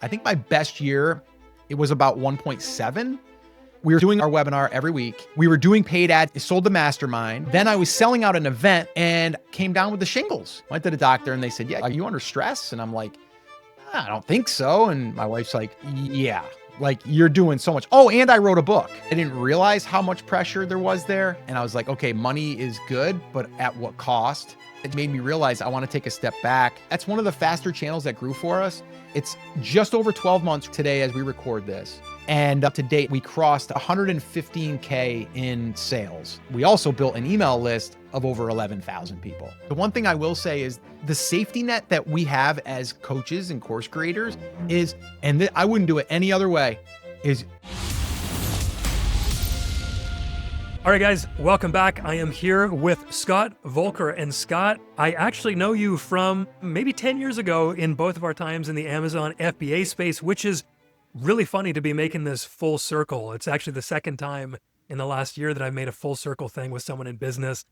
I think my best year, it was about 1.7. We were doing our webinar every week. We were doing paid ads, sold the mastermind. Then I was selling out an event and came down with the shingles. Went to the doctor and they said, yeah, are you under stress? And I'm like, I don't think so. And my wife's like, yeah, like you're doing so much. Oh, and I wrote a book. I didn't realize how much pressure there was there. And I was like, okay, money is good, but at what cost? It made me realize I want to take a step back. That's one of the faster channels that grew for us. It's just over 12 months today as we record this. And up to date, we crossed 115K in sales. We also built an email list of over 11,000 people. The one thing I will say is the safety net that we have as coaches and course creators is, and I wouldn't do it any other way, is. All right, guys, welcome back. I am here with Scott Volker. And Scott, I actually know you from maybe 10 years ago in both of our times in the Amazon FBA space, which is really funny to be making this full circle. It's actually the second time in the last year that I've made a full circle thing with someone in business.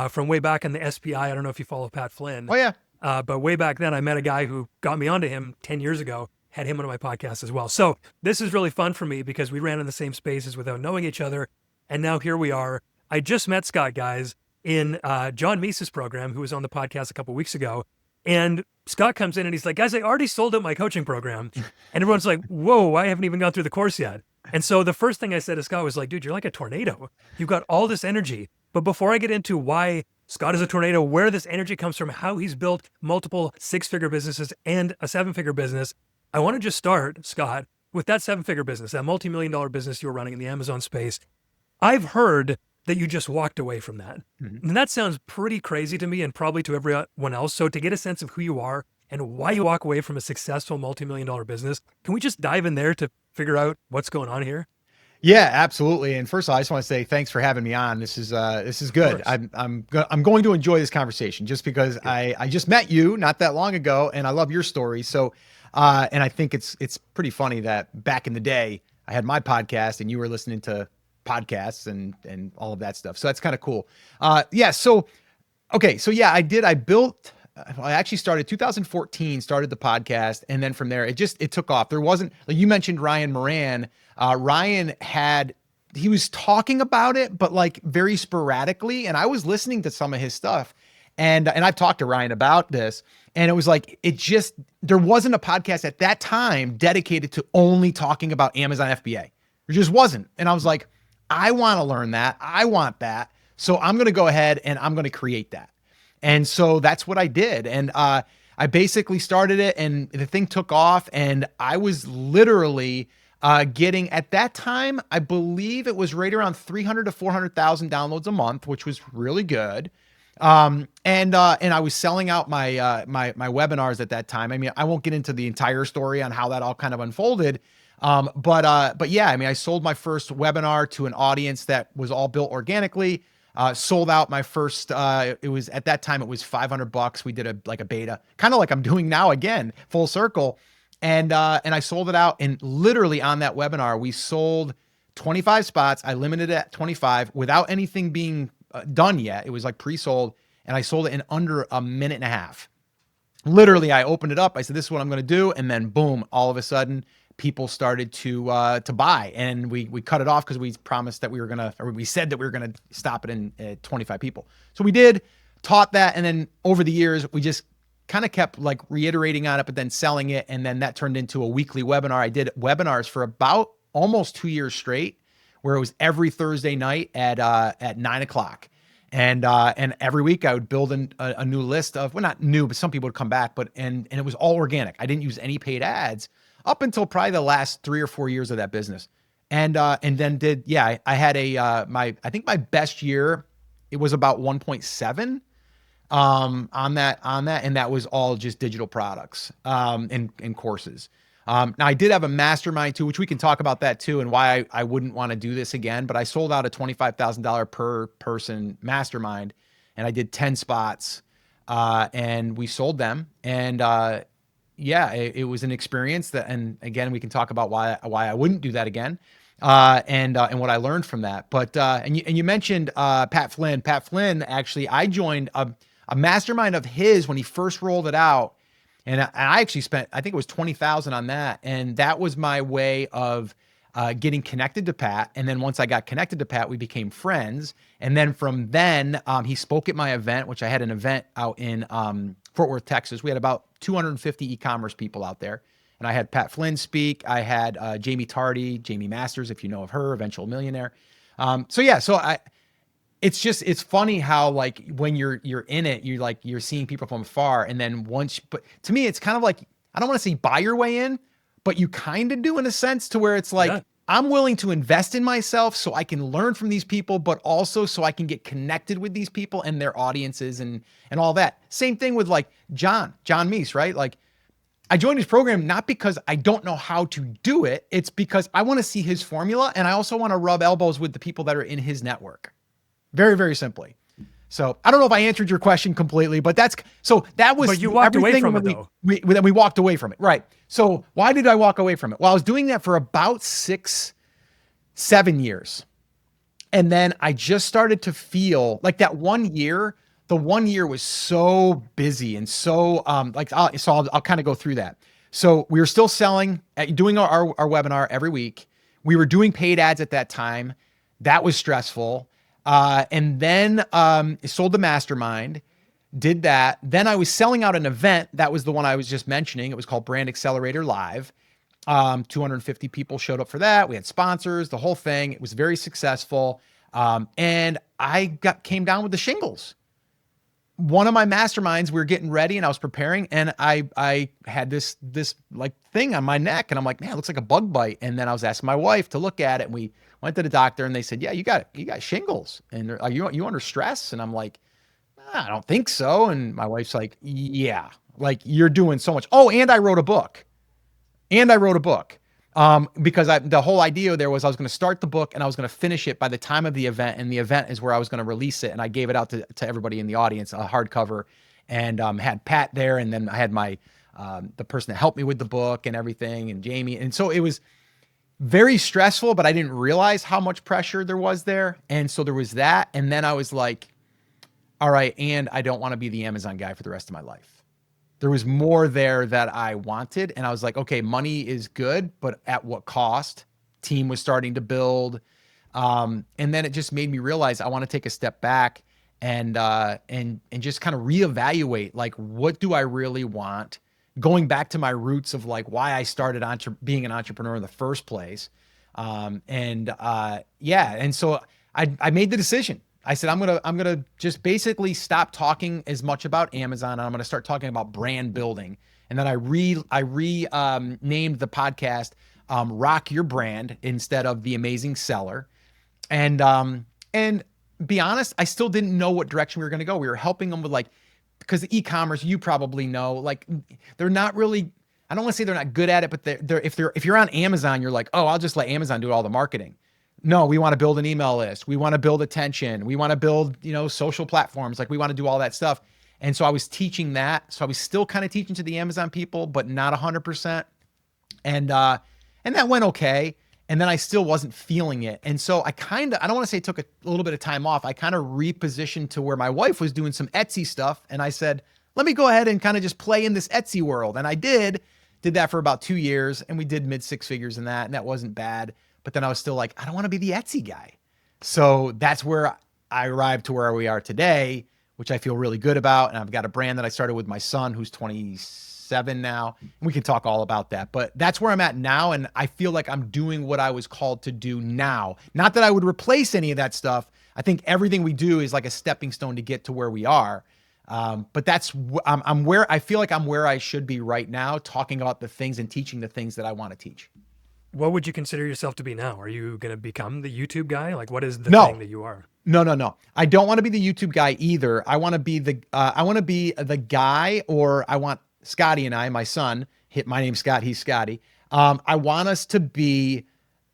From way back in the SPI, I don't know if you follow Pat Flynn. Oh, yeah. But way back then, I met a guy who got me onto him 10 years ago, had him on my podcast as well. So this is really fun for me because we ran in the same spaces without knowing each other. And now here we are. I just met Scott, guys, in John Meese's program, who was on the podcast a couple weeks ago. And Scott comes in and he's like, guys, I already sold out my coaching program. And everyone's like, whoa, I haven't even gone through the course yet. And so the first thing I said to Scott was like, dude, you're like a tornado. You've got all this energy. But before I get into why Scott is a tornado, where this energy comes from, how he's built multiple six-figure businesses and a seven-figure business, I want to just start, Scott, with that seven-figure business, that multi-million-dollar business you were running in the Amazon space. I've heard that you just walked away from that. Mm-hmm. And that sounds pretty crazy to me and probably to everyone else. So to get a sense of who you are and why you walk away from a successful multi-million-dollar business, can we just dive in there to figure out what's going on here? Yeah, absolutely. And first of all, I just want to say thanks for having me on. This is good. I'm going to enjoy this conversation just because I just met you not that long ago and I love your story. So, and I think it's pretty funny that back in the day I had my podcast and you were listening to podcasts and all of that stuff. So that's kind of cool. I actually started 2014, started the podcast. And then from there, it took off. There wasn't, like you mentioned, Ryan Moran. Ryan he was talking about it, but like very sporadically. And I was listening to some of his stuff and I've talked to Ryan about this and it was like, there wasn't a podcast at that time dedicated to only talking about Amazon FBA. There just wasn't. And I was like, I want to learn that. I want that. So I'm going to go ahead and I'm going to create that. And so that's what I did. And I basically started it and the thing took off and I was literally getting at that time, I believe it was right around 300 to 400,000 downloads a month, which was really good. And I was selling out my webinars at that time. I mean, I won't get into the entire story on how that all kind of unfolded. But yeah, I mean, I sold my first webinar to an audience that was all built organically, sold out my first, at that time it was $500. We did a beta, kind of like I'm doing now again, full circle. And I sold it out and literally on that webinar, we sold 25 spots. I limited it at 25 without anything being done yet. It was like pre-sold and I sold it in under a minute and a half. Literally, I opened it up. I said, this is what I'm going to do. And then boom, all of a sudden, people started to buy and we cut it off because we promised that we said that we were going to stop it in 25 people. So we did, taught that. And then over the years, we just kind of kept like reiterating on it, but then selling it. And then that turned into a weekly webinar. I did webinars for about almost 2 years straight where it was every Thursday night at 9:00. And every week I would build a new list of, well, not new, but some people would come back, and it was all organic. I didn't use any paid ads up until probably the last 3 or 4 years of that business. And then I had I think my best year, it was about 1.7 on that. And that was all just digital products, and courses. Now I did have a mastermind too, which we can talk about that too, and why I wouldn't want to do this again, but I sold out a $25,000 per person mastermind and I did 10 spots, and we sold them. And, it was an experience and again, we can talk about why I wouldn't do that again. And what I learned from that. But, and you mentioned, Pat Flynn, actually, I joined a mastermind of his when he first rolled it out. And I actually spent, I think it was 20,000 on that. And that was my way of getting connected to Pat. And then once I got connected to Pat, we became friends. And then from then, he spoke at my event, which I had an event out in Fort Worth, Texas. We had about 250 e-commerce people out there. And I had Pat Flynn speak. I had Jamie Tardy, Jamie Masters, if you know of her, eventual millionaire. It's funny how like when you're in it, you're seeing people from afar. And then but to me, it's kind of like, I don't want to say buy your way in, but you kind of do in a sense to where it's like, I'm willing to invest in myself so I can learn from these people, but also so I can get connected with these people and their audiences and all that. Same thing with like John Meese, right? Like I joined his program not because I don't know how to do it. It's because I want to see his formula. And I also want to rub elbows with the people that are in his network. Very, very simply. So I don't know if I answered your question completely, but that was, but you walked away from it though. We walked away from it. Right. So why did I walk away from it? Well, I was doing that for about 6-7 years. And then I just started to feel like that 1 year, the 1 year was so busy and so I'll kind of go through that. So we were still selling, doing our webinar every week. We were doing paid ads at that time. That was stressful. And then sold the mastermind, did that. Then I was selling out an event. That was the one I was just mentioning. It was called Brand Accelerator Live. 250 people showed up for that. We had sponsors, the whole thing. It was very successful. And I came down with the shingles. One of my masterminds, we were getting ready and I was preparing and I had this like thing on my neck and I'm like, man, it looks like a bug bite. And then I was asking my wife to look at it and we went to the doctor and they said, yeah, you got shingles and are you under stress? And I'm like, I don't think so. And my wife's like, yeah, like you're doing so much. Oh, and I wrote a book. Because the whole idea there was I was going to start the book and I was going to finish it by the time of the event. And the event is where I was going to release it. And I gave it out to everybody in the audience, a hardcover, and had Pat there. And then I had the person that helped me with the book and everything and Jamie. And so it was very stressful, but I didn't realize how much pressure there was there. And so there was that. And then I was like, all right. And I don't want to be the Amazon guy for the rest of my life. There was more there that I wanted. And I was like, okay, money is good, but at what cost? Team was starting to build. And then it just made me realize I want to take a step back and just kind of reevaluate, like, what do I really want? Going back to my roots of like why I started being an entrepreneur in the first place. And so I made the decision. I said, I'm going to just basically stop talking as much about Amazon. And I'm going to start talking about brand building. And then I renamed the podcast, Rock Your Brand instead of The Amazing Seller. And be honest, I still didn't know what direction we were going to go. We were helping them with because the e-commerce, you probably know, like they're not really, I don't want to say they're not good at it, but if you're on Amazon, you're like, oh, I'll just let Amazon do all the marketing. No, we want to build an email list. We want to build attention. We want to build, social platforms. Like we want to do all that stuff. And so I was teaching that. So I was still kind of teaching to the Amazon people, but not 100%. And that went okay. And then I still wasn't feeling it. And so I don't want to say took a little bit of time off. I kind of repositioned to where my wife was doing some Etsy stuff. And I said, let me go ahead and kind of just play in this Etsy world. And I did that for about 2 years. And we did mid 6 figures in that. And that wasn't bad. But then I was still like, I don't want to be the Etsy guy. So that's where I arrived to where we are today, which I feel really good about. And I've got a brand that I started with my son, who's 27 now. And we can talk all about that. But that's where I'm at now. And I feel like I'm doing what I was called to do now. Not that I would replace any of that stuff. I think everything we do is like a stepping stone to get to where we are. But I'm where I feel like I'm where I should be right now, talking about the things and teaching the things that I want to teach. What would you consider yourself to be now? Are you going to become the YouTube guy? Like, what is the thing that you are? No. I don't want to be the YouTube guy either. I want to be the guy, or I want Scotty and I, my son, my name's Scott, he's Scotty. I want us to be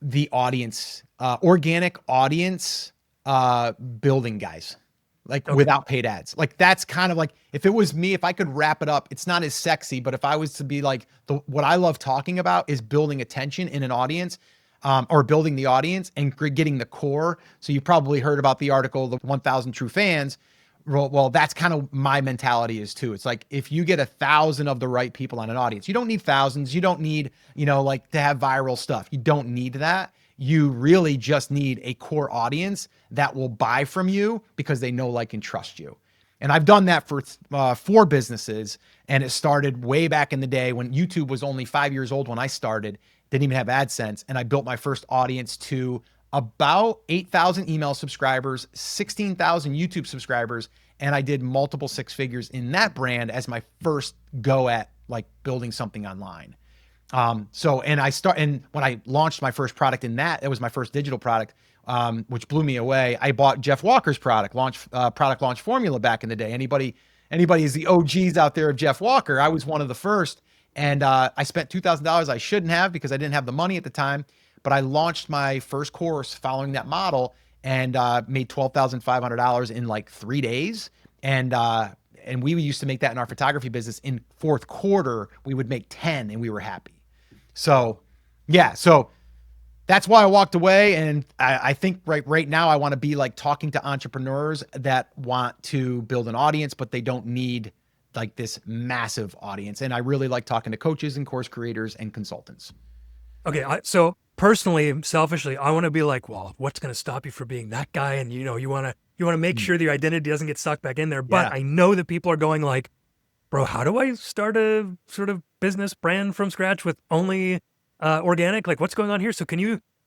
the audience, organic audience, building guys, without paid ads. Like that's kind of like, if it was me, if I could wrap it up, it's not as sexy, but if I was to be like what I love talking about is building attention in an audience, or building the audience and getting the core. So you probably heard about the article, the 1,000 True Fans. Well, that's kind of my mentality is too. It's like if you get 1,000 of the right people on an audience, you don't need thousands. You don't need, like to have viral stuff. You don't need that. You really just need a core audience that will buy from you because they know, like, and trust you. And I've done that for 4 businesses. And it started way back in the day when YouTube was only 5 years old when I started, didn't even have AdSense. And I built my first audience to about 8,000 email subscribers, 16,000 YouTube subscribers. And I did multiple 6 figures in that brand as my first go at like building something online. And when I launched my first product in that, it was my first digital product, which blew me away. I bought Jeff Walker's product launch formula back in the day. Anybody is the OGs out there of Jeff Walker. I was one of the first. And I spent $2,000 I shouldn't have because I didn't have the money at the time. But I launched my first course following that model and made $12,500 in like 3 days. And we used to make that in our photography business. In fourth quarter, we would make 10 and we were happy. So yeah, so that's why I walked away. And I think right now I want to be like talking to entrepreneurs that want to build an audience, but they don't need like this massive audience. And I really like talking to coaches and course creators and consultants. Okay, so personally, selfishly, I want to be like, well, what's going to stop you from being that guy? And you want to make sure that your identity doesn't get sucked back in there. But I know that people are going like, bro, how do I start a sort of business brand from scratch with only organic? Like, what's going on here? So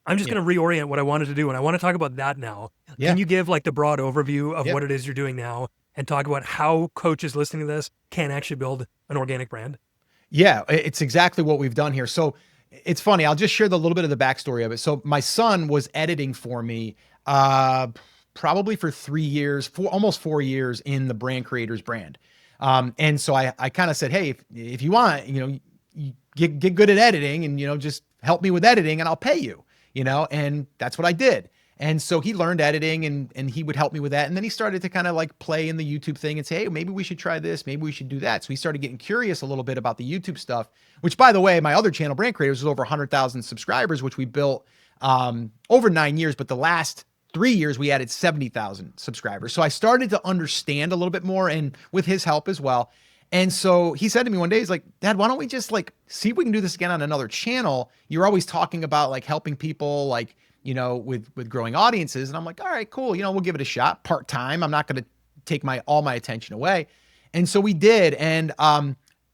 I'm just going to reorient what I wanted to do. And I want to talk about that now. Can you give like the broad overview of what it is you're doing now and talk about how coaches listening to this can actually build an organic brand? Yeah, it's exactly what we've done here. So it's funny. I'll just share the little bit of the backstory of it. So my son was editing for me, probably for 3 years, almost 4 years in the Brand Creators brand. And so I kind of said, hey, if you want, you get good at editing and, just help me with editing and I'll pay you, and that's what I did. And so he learned editing and he would help me with that. And then he started to kind of like play in the YouTube thing and say, hey, maybe we should try this. Maybe we should do that. So he started getting curious a little bit about the YouTube stuff, which, by the way, my other channel, Brand Creators, was over 100,000 subscribers, which we built over 9 years. But the last 3 years, we added 70,000 subscribers. So I started to understand a little bit more, and with his help as well. And so he said to me one day, he's like, Dad, why don't we just like see if we can do this again on another channel? You're always talking about like helping people, like, with growing audiences. And I'm like, all right, cool. We'll give it a shot part-time. I'm not going to take all my attention away. And so we did. And,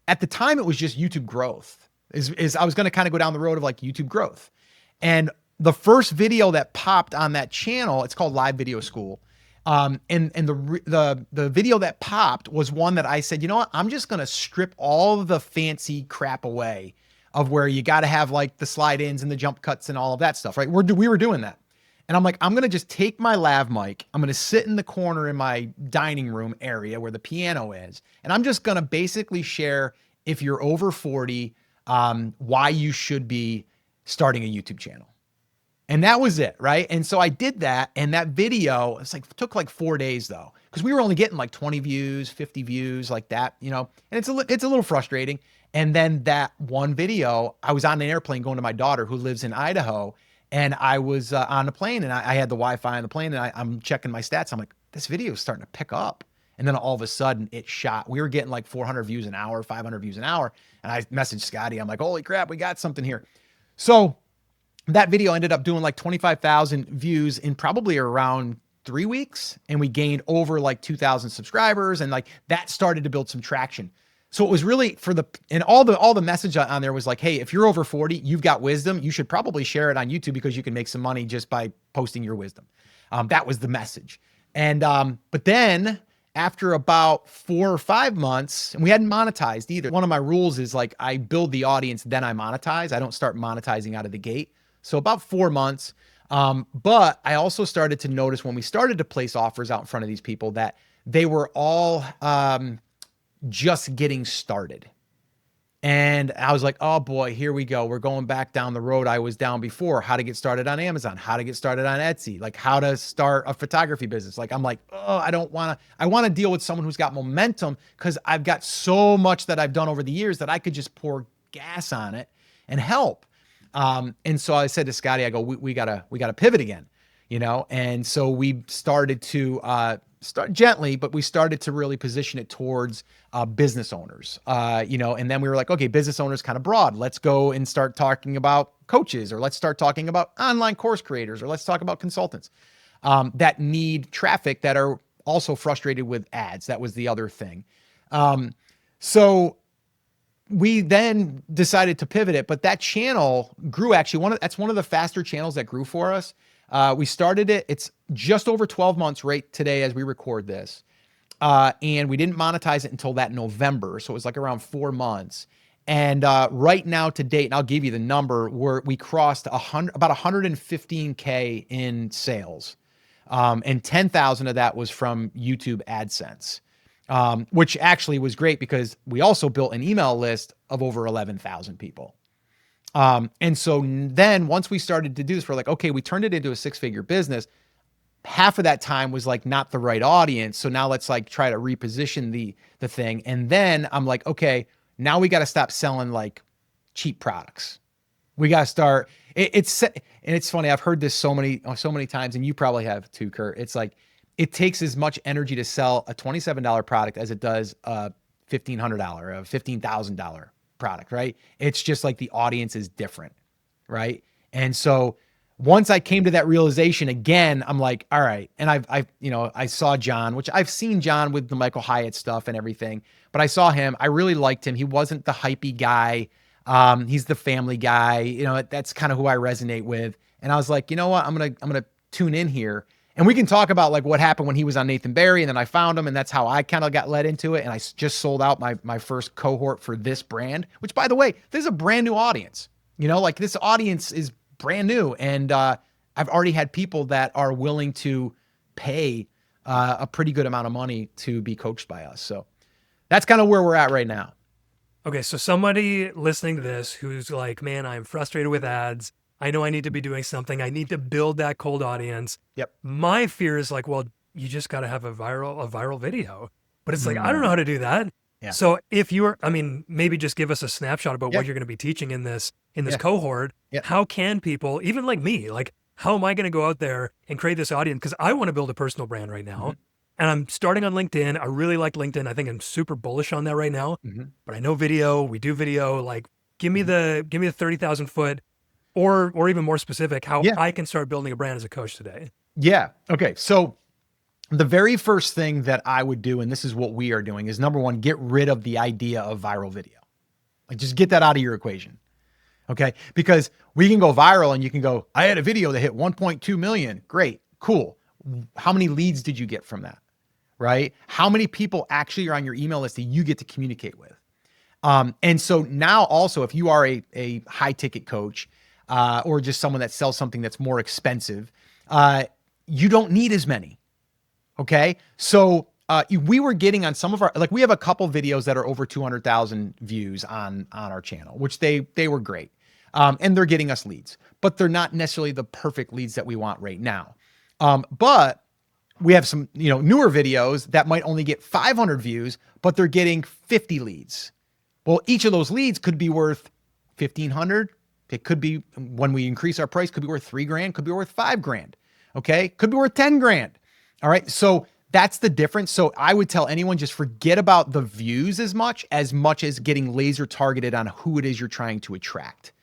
at the time it was just YouTube growth is I was going to kind of go down the road of like YouTube growth. And the first video that popped on that channel, it's called Live Video School. And the video that popped was one that I said, you know what, I'm just going to strip all of the fancy crap away of where you got to have like the slide ins and the jump cuts and all of that stuff, right? We were doing that. And I'm like, I'm going to just take my lav mic. I'm going to sit in the corner in my dining room area where the piano is. And I'm just going to basically share, if you're over 40, why you should be starting a YouTube channel. And that was it, right? And so I did that, and that video, took like 4 days though, because we were only getting like 20 views, 50 views, like that, and it's a little frustrating. And then that one video, I was on an airplane going to my daughter who lives in Idaho, and I was on the plane, and I had the Wi-Fi on the plane, and I'm checking my stats. I'm like, this video is starting to pick up. And then all of a sudden it shot. We were getting like 400 views an hour, 500 views an hour. And I messaged Scotty. I'm like, holy crap, we got something here. So that video ended up doing like 25,000 views in probably around 3 weeks. And we gained over like 2,000 subscribers. And like that started to build some traction. So it was really and all the message on there was like, hey, if you're over 40, you've got wisdom. You should probably share it on YouTube because you can make some money just by posting your wisdom. That was the message. And, but then after about 4 or 5 months, and we hadn't monetized either. One of my rules is like, I build the audience, then I monetize. I don't start monetizing out of the gate. So about 4 months. But I also started to notice when we started to place offers out in front of these people that they were all, just getting started. And I was like, oh boy, here we go. We're going back down the road I was down before. How to get started on Amazon, how to get started on Etsy, like how to start a photography business. Like, I'm like, oh, I want to deal with someone who's got momentum, because I've got so much that I've done over the years that I could just pour gas on it and help. And so I said to Scotty, I go, we gotta pivot again, And so we started to, start gently, but we started to really position it towards business owners, and then we were like, okay, business owners kind of broad. Let's go and start talking about coaches, or let's start talking about online course creators, or let's talk about consultants that need traffic that are also frustrated with ads. That was the other thing. So we then decided to pivot it, but that channel grew actually that's one of the faster channels that grew for us. We started it. It's just over 12 months right today as we record this. And we didn't monetize it until that November. So it was like around 4 months. And right now to date, and I'll give you the number, we crossed about 115K in sales. And 10,000 of that was from YouTube AdSense, which actually was great because we also built an email list of over 11,000 people. And so then once we started to do this, we're like, okay, we turned it into a 6-figure business. Half of that time was like not the right audience. So now let's like try to reposition the thing. And then I'm like, okay, now we got to stop selling like cheap products. We got to start. And it's funny. I've heard this so many times, and you probably have too, Kurt. It's like, it takes as much energy to sell a $27 product as it does a $1,500 or a $15,000 product, right? It's just like the audience is different, right? And so once I came to that realization again, I'm like, all right. And I saw John, which I've seen John with the Michael Hyatt stuff and everything, but I saw him. I really liked him. He wasn't the hypey guy. He's the family guy. That's kind of who I resonate with. And I was like, you know what? I'm going to tune in here. And we can talk about like what happened when he was on Nathan Barry, and then I found him, and that's how I kind of got led into it. And I just sold out my first cohort for this brand, which, by the way, this is a brand new audience. Like this audience is brand new, and I've already had people that are willing to pay a pretty good amount of money to be coached by us. So that's kind of where we're at right now. Okay, so somebody listening to this who's like, man, I'm frustrated with ads. I know I need to be doing something. I need to build that cold audience. Yep. My fear is like, well, you just got to have a viral video. But it's like, I don't know how to do that. Yeah. So if maybe just give us a snapshot about what you're going to be teaching in this cohort. How can people, even like me, like, how am I going to go out there and create this audience? Because I want to build a personal brand right now. Mm-hmm. And I'm starting on LinkedIn. I really like LinkedIn. I think I'm super bullish on that right now. Mm-hmm. But I know video, we do video. Like, give me the 30,000 foot, or even more specific, how I can start building a brand as a coach today. Yeah. Okay. So the very first thing that I would do, and this is what we are doing, is number one, get rid of the idea of viral video. Like, just get that out of your equation. Okay. Because we can go viral and you can go, I had a video that hit 1.2 million. Great. Cool. How many leads did you get from that? Right? How many people actually are on your email list that you get to communicate with? And so now also, if you are a high ticket coach, or just someone that sells something that's more expensive, you don't need as many. Okay. So, we were getting on some of we have a couple videos that are over 200,000 views on our channel, which they were great. And they're getting us leads, but they're not necessarily the perfect leads that we want right now. But we have some, newer videos that might only get 500 views, but they're getting 50 leads. Well, each of those leads could be worth 1,500. It could be, when we increase our price, could be worth $3,000, could be worth $5,000. Okay. Could be worth $10,000. All right. So that's the difference. So I would tell anyone, just forget about the views as much as getting laser targeted on who it is you're trying to attract.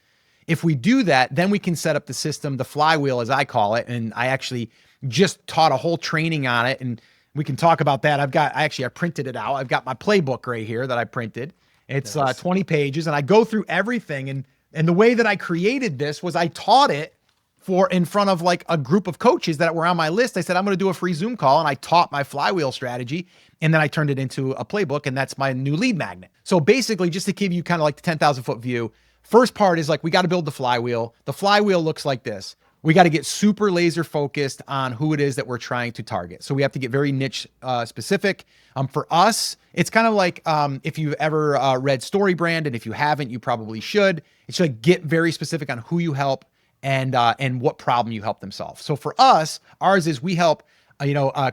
If we do that, then we can set up the system, the flywheel, as I call it. And I actually just taught a whole training on it, and we can talk about that. I printed it out. I've got my playbook right here that I printed. It's 20 pages, and I go through everything. And the way that I created this was I taught it in front of like a group of coaches that were on my list. I said, I'm going to do a free Zoom call, and I taught my flywheel strategy, and then I turned it into a playbook, and that's my new lead magnet. So basically, just to give you kind of like the 10,000 foot view, first part is like, we got to build the flywheel. The flywheel looks like this. We got to get super laser focused on who it is that we're trying to target. So we have to get very niche specific. For us, it's kind of like if you've ever read StoryBrand, and if you haven't, you probably should. It's like, get very specific on who you help and what problem you help them solve. So for us, ours is we help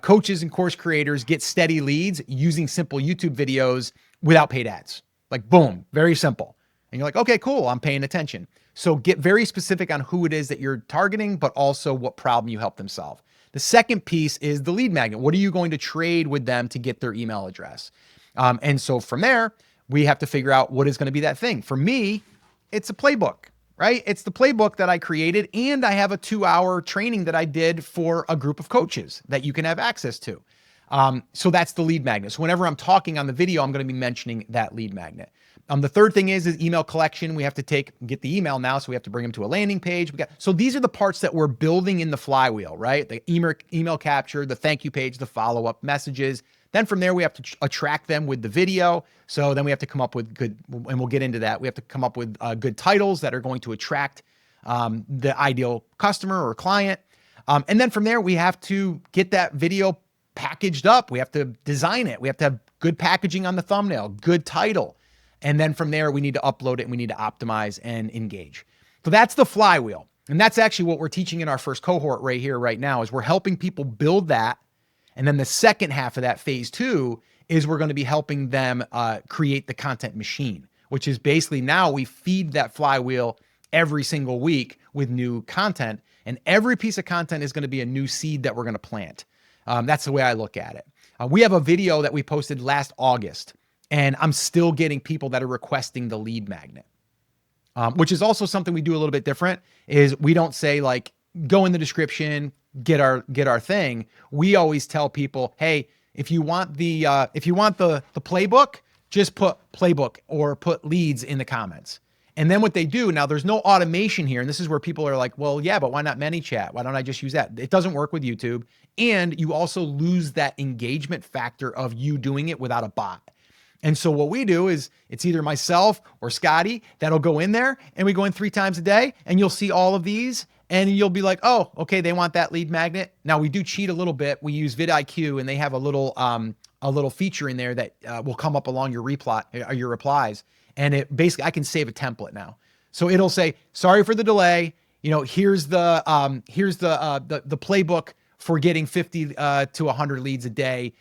coaches and course creators get steady leads using simple YouTube videos without paid ads. Like, boom, very simple. And you're like, okay, cool, I'm paying attention. So get very specific on who it is that you're targeting, but also what problem you help them solve. The second piece is the lead magnet. What are you going to trade with them to get their email address? And so from there, we have to figure out what is going to be that thing. For me, it's a playbook, right? It's the playbook that I created, and I have a 2-hour training that I did for a group of coaches that you can have access to. So that's the lead magnet. So whenever I'm talking on the video, I'm going to be mentioning that lead magnet. The third thing is email collection. We have to get the email now. So we have to bring them to a landing page. So these are the parts that we're building in the flywheel, right? The email capture, the thank you page, the follow-up messages. Then from there, we have to attract them with the video. So then we have to come up with good, and we'll get into that. We have to come up with good titles that are going to attract the ideal customer or client. And then from there, we have to get that video packaged up. We have to design it. We have to have good packaging on the thumbnail, good title. And then from there, we need to upload it and we need to optimize and engage. So that's the flywheel. And that's actually what we're teaching in our first cohort right here, right now, is we're helping people build that. And then the second half of that phase 2 is we're going to be helping them create the content machine, which is basically now we feed that flywheel every single week with new content. And every piece of content is going to be a new seed that we're going to plant. That's the way I look at it. We have a video that we posted last August, and I'm still getting people that are requesting the lead magnet, which is also something we do a little bit different. Is we don't say like, go in the description, get our thing. We always tell people, hey, if you want the playbook, just put playbook or put leads in the comments. And then what they do now, there's no automation here. And this is where people are like, well, yeah, but why not ManyChat? Why don't I just use that? It doesn't work with YouTube. And you also lose that engagement factor of you doing it without a bot. And so what we do is it's either myself or Scotty that'll go in there, and we go in 3 times a day, and you'll see all of these and you'll be like, oh, okay, they want that lead magnet. Now we do cheat a little bit. We use vidIQ, and they have a little feature in there that will come up along your replies. And it basically, I can save a template now. So it'll say, sorry for the delay. Here's the playbook for getting 50 to 100 leads a day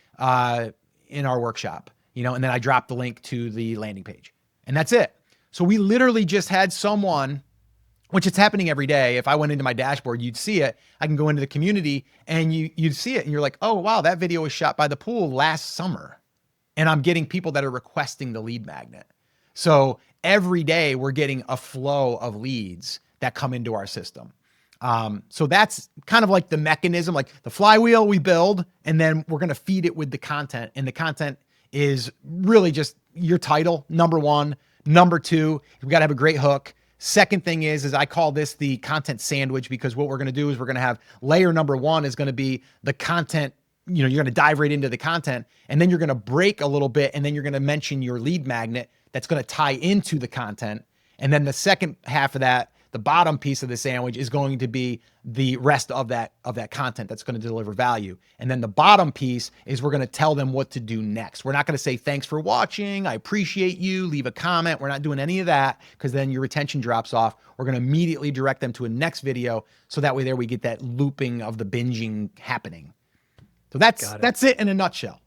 in our workshop. And then I drop the link to the landing page, and that's it. So we literally just had someone, which it's happening every day. If I went into my dashboard, you'd see it. I can go into the community and you'd see it, and you're like, oh, wow, that video was shot by the pool last summer. And I'm getting people that are requesting the lead magnet. So every day we're getting a flow of leads that come into our system. So that's kind of like the mechanism, like the flywheel we build, and then we're going to feed it with the content. And the content is really just your title, number 1. Number 2, we got to have a great hook. Second thing is I call this the content sandwich, because what we're going to do is we're going to have layer number 1 is going to be the content. You're going to dive right into the content, and then you're going to break a little bit, and then you're going to mention your lead magnet that's going to tie into the content. And then the second half of that, the bottom piece of the sandwich, is going to be the rest of that content that's going to deliver value. And then the bottom piece is we're going to tell them what to do next. We're not going to say, thanks for watching, I appreciate you, leave a comment. We're not doing any of that, because then your retention drops off. We're going to immediately direct them to a next video. So that way there we get that looping of the binging happening. So that's it in a nutshell.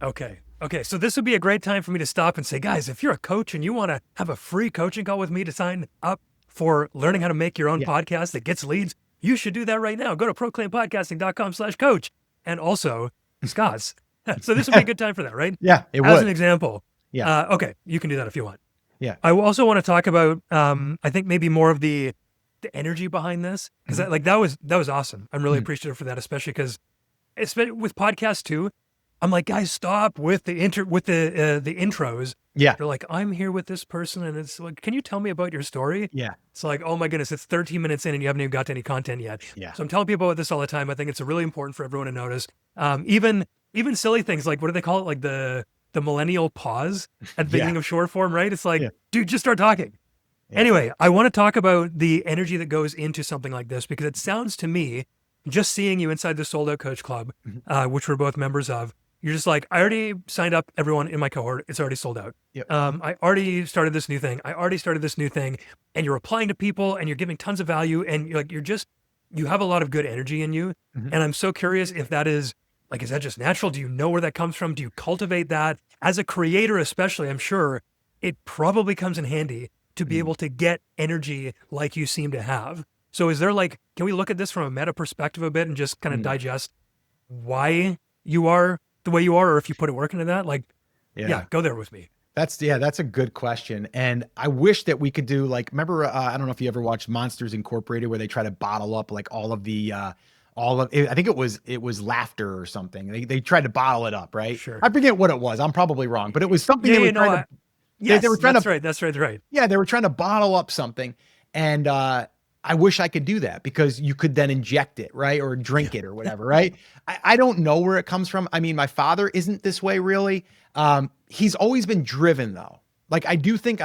Okay. So this would be a great time for me to stop and say, guys, if you're a coach and you want to have a free coaching call with me to sign up for learning how to make your own podcast that gets leads, you should do that right now. Go to proclaimpodcasting.com/coach. And also Scott's. So this would be a good time for that, right? Yeah, it would. As an example. Yeah. Okay. You can do that if you want. Yeah. I also want to talk about, I think maybe more of the energy behind this, because that was awesome. I'm really appreciative for that, especially because with podcasts too, I'm like, guys, stop with the intros. Yeah. They're like, I'm here with this person, and it's like, can you tell me about your story? Yeah. It's like, oh my goodness, it's 13 minutes in and you haven't even got to any content yet. Yeah. So I'm telling people about this all the time. I think it's really important for everyone to notice. Even silly things like, what do they call it? Like the millennial pause at the beginning of short form, right? It's like, dude, just start talking. Yeah. Anyway, I want to talk about the energy that goes into something like this, because it sounds to me, just seeing you inside the Sold Out Coach Club, which we're both members of, you're just like, I already signed up everyone in my cohort. It's already sold out. Yep. I already started this new thing. And you're replying to people and you're giving tons of value. And you're like, you have a lot of good energy in you. And I'm so curious if that is that just natural? Do you know where that comes from? Do you cultivate that? As a creator, especially, I'm sure it probably comes in handy to be able to get energy like you seem to have. So is there like, can we look at this from a meta perspective a bit and just kind of Mm, digest why you are the way you are, or if you put a work into that? Like, yeah, yeah. go there with me. That's a good question. And I wish that we could do like, remember, I don't know if you ever watched Monsters Incorporated, where they try to bottle up like all of it. I think it was laughter or something. They tried to bottle it up, right? Sure. I forget what it was. I'm probably wrong, but it was something Yeah, they were yeah, no, trying to, they yes, were trying to, that's right. That's right. Right. yeah, they were trying to bottle up something. And, I wish I could do that because you could then inject it, right? Or drink it or whatever, right? I don't know where it comes from. I mean, my father isn't this way really. He's always been driven though. Like I do think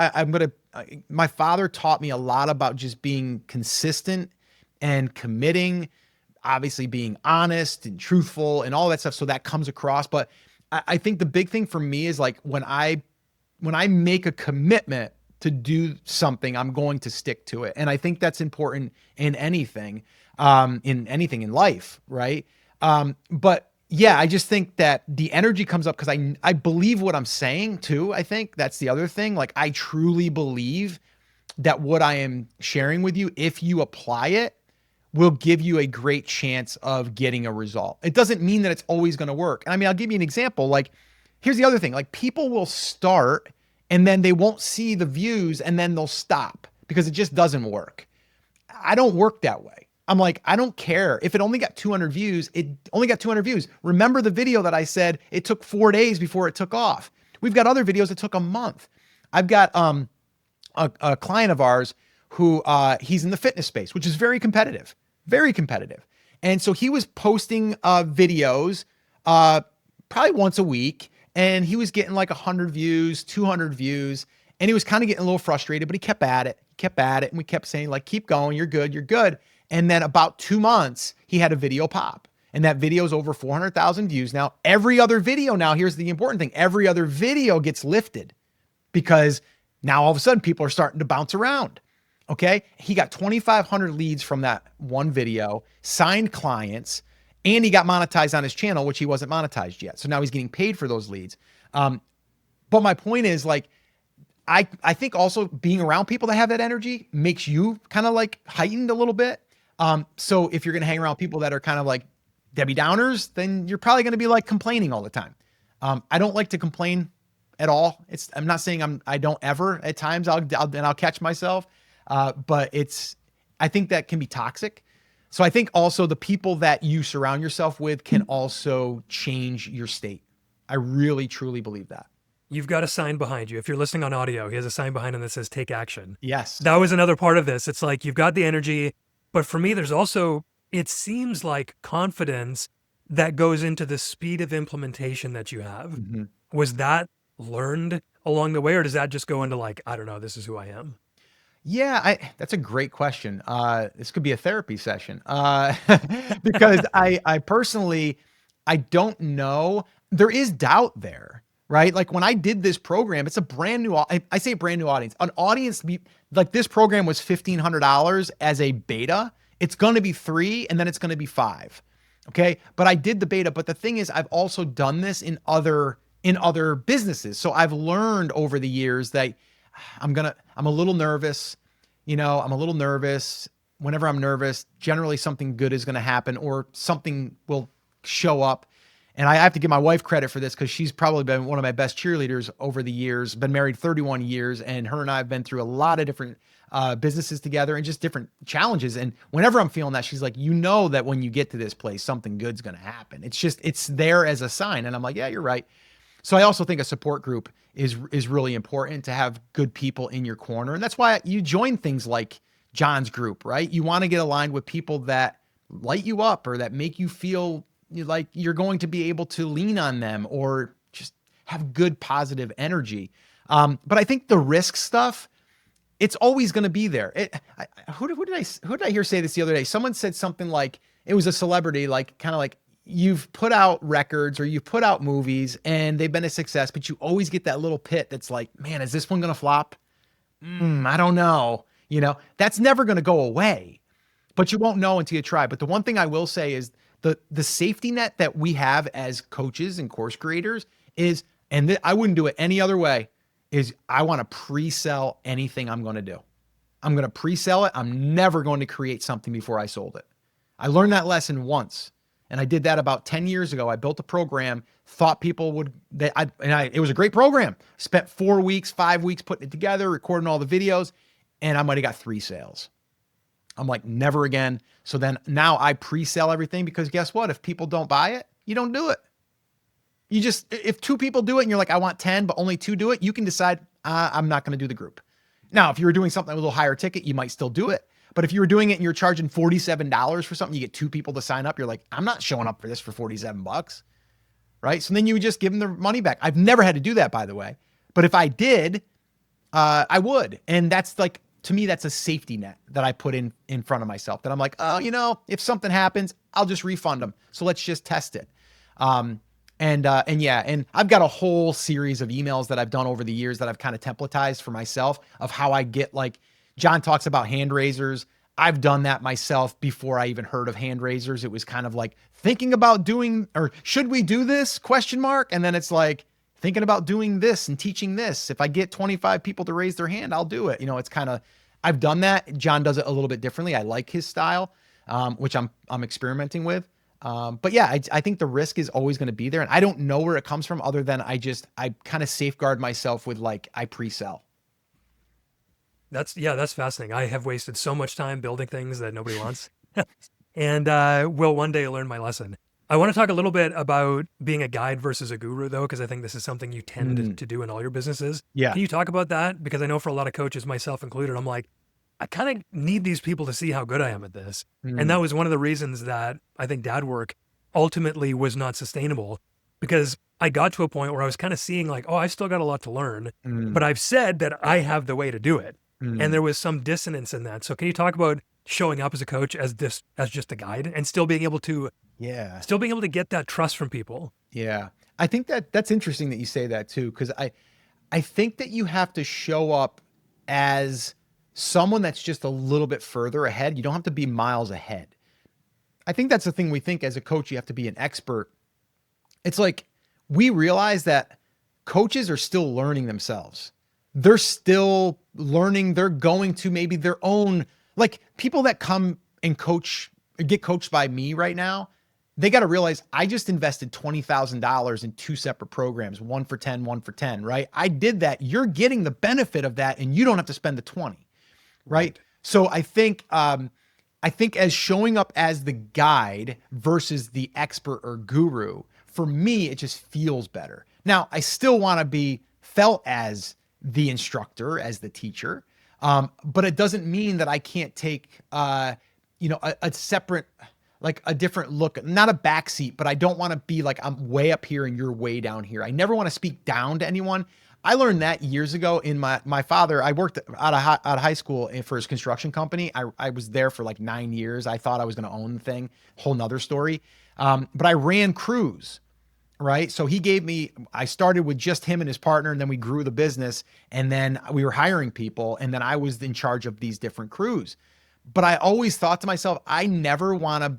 my father taught me a lot about just being consistent and committing, obviously being honest and truthful and all that stuff. So that comes across. But I think the big thing for me is like when I make a commitment to do something, I'm going to stick to it. And I think that's important in anything in life, right? But yeah, I just think that the energy comes up because I believe what I'm saying too. I think that's the other thing. Like I truly believe that what I am sharing with you, if you apply it, will give you a great chance of getting a result. It doesn't mean that it's always going to work. And I mean, I'll give you an example. Like, here's the other thing. Like, people will start and then they won't see the views and then they'll stop because it just doesn't work. I don't work that way. I'm like, I don't care if it only got 200 views. It only got 200 views. Remember the video that I said it took 4 days before it took off. We've got other videos that took a month. I've got a client of ours who he's in the fitness space, which is very competitive, very competitive. And so he was posting videos probably once a week, and he was getting like 100 views, 200 views, and he was kind of getting a little frustrated, but he kept at it, and we kept saying like, keep going, you're good, you're good. And then about 2 months, he had a video pop. And that video is over 400,000 views. Now, every other video now, here's the important thing. Every other video gets lifted because now all of a sudden people are starting to bounce around. Okay. He got 2,500 leads from that one video, signed clients, and he got monetized on his channel, which he wasn't monetized yet. So now he's getting paid for those leads. But my point is like, I think also being around people that have that energy makes you kind of like heightened a little bit. So if you're going to hang around people that are kind of like Debbie Downers, then you're probably going to be like complaining all the time. I don't like to complain at all. I'm not saying I don't ever. At times I'll catch myself. But I think that can be toxic. So I think also the people that you surround yourself with can also change your state. I really, truly believe that. You've got a sign behind you. If you're listening on audio, he has a sign behind him that says take action. Yes. That was another part of this. It's like you've got the energy, but for me, there's also, it seems like confidence that goes into the speed of implementation that you have. Mm-hmm. Was that learned along the way, or does that just go into like, I don't know, this is who I am? Yeah, that's a great question. This could be a therapy session because I personally, I don't know. There is doubt there, right? Like when I did this program, it's a brand new, I say brand new audience, an audience like this program was $1,500 as a beta. It's going to be 3 and then it's going to be 5. Okay. But I did the beta. But the thing is, I've also done this in other businesses. So I've learned over the years that I'm a little nervous. I'm a little nervous. Whenever I'm nervous, generally something good is going to happen or something will show up. And I have to give my wife credit for this because she's probably been one of my best cheerleaders over the years, been married 31 years. And her and I have been through a lot of different businesses together and just different challenges. And whenever I'm feeling that, she's like, that when you get to this place, something good's going to happen. It's there as a sign. And I'm like, yeah, you're right. So I also think a support group is really important to have good people in your corner. And that's why you join things like John's group, right? You want to get aligned with people that light you up or that make you feel like you're going to be able to lean on them or just have good positive energy. But I think the risk stuff, it's always going to be there. Who did I hear say this the other day? Someone said something like, it was a celebrity, like kind of like, you've put out records or you've put out movies and they've been a success, but you always get that little pit that's like, man, is this one going to flop? I don't know. That's never going to go away, but you won't know until you try. But the one thing I will say is the safety net that we have as coaches and course creators is, and I wouldn't do it any other way, is I want to pre-sell anything I'm going to do. I'm going to pre-sell it. I'm never going to create something before I sold it. I learned that lesson once. And I did that about 10 years ago. I built a program, thought people would, it was a great program. Spent 4 weeks, 5 weeks putting it together, recording all the videos, and I might've got 3 sales. I'm like, never again. So then now I pre-sell everything, because guess what? If people don't buy it, you don't do it. You just, if 2 people do it and you're like, I want 10, but only 2 do it, you can decide, I'm not going to do the group. Now, if you were doing something with a little higher ticket, you might still do it. But if you were doing it and you're charging $47 for something, you get 2 people to sign up. You're like, I'm not showing up for this for $47, right? So then you would just give them the money back. I've never had to do that, by the way. But if I did, I would. And that's like, to me, that's a safety net that I put in front of myself, that I'm like, oh, if something happens, I'll just refund them. So let's just test it. And I've got a whole series of emails that I've done over the years that I've kind of templatized for myself of how I get, like, John talks about hand raisers. I've done that myself before I even heard of hand raisers. It was kind of like thinking about doing, or should we do this ? And then it's like thinking about doing this and teaching this. If I get 25 people to raise their hand, I'll do it. It's kind of, I've done that. John does it a little bit differently. I like his style, which I'm experimenting with. But yeah, I think the risk is always going to be there, and I don't know where it comes from, other than I kind of safeguard myself with, like, I pre-sell. That's fascinating. I have wasted so much time building things that nobody wants, and will one day learn my lesson. I want to talk a little bit about being a guide versus a guru, though, because I think this is something you tend to do in all your businesses. Yeah. Can you talk about that? Because I know for a lot of coaches, myself included, I'm like, I kind of need these people to see how good I am at this. And that was one of the reasons that I think dad work ultimately was not sustainable, because I got to a point where I was kind of seeing like, oh, I still got a lot to learn, but I've said that I have the way to do it. And there was some dissonance in that. So can you talk about showing up as a coach as just a guide, and still being able to get that trust from people? Yeah. I think that's interesting that you say that too, because I think that you have to show up as someone that's just a little bit further ahead. You don't have to be miles ahead. I think that's the thing. We think as a coach, you have to be an expert. It's like, we realize that coaches are still learning themselves. They're still learning. They're going to maybe their own, like, people that come and get coached by me right now, they got to realize I just invested $20,000 in 2 separate programs, 1 for 10, 1 for 10, right? I did that. You're getting the benefit of that, and you don't have to spend the 20, right? So I think as showing up as the guide versus the expert or guru, for me, it just feels better. Now, I still want to be felt as the instructor, as the teacher, but it doesn't mean that I can't take, a separate, like a different look, not a backseat, but I don't want to be like, I'm way up here and you're way down here. I never want to speak down to anyone. I learned that years ago in my father. I worked out of high school for his construction company. I was there for like 9 years. I thought I was going to own the thing, whole nother story. But I ran crews, right? So I started with just him and his partner, and then we grew the business, and then we were hiring people, and then I was in charge of these different crews. But I always thought to myself, I never want to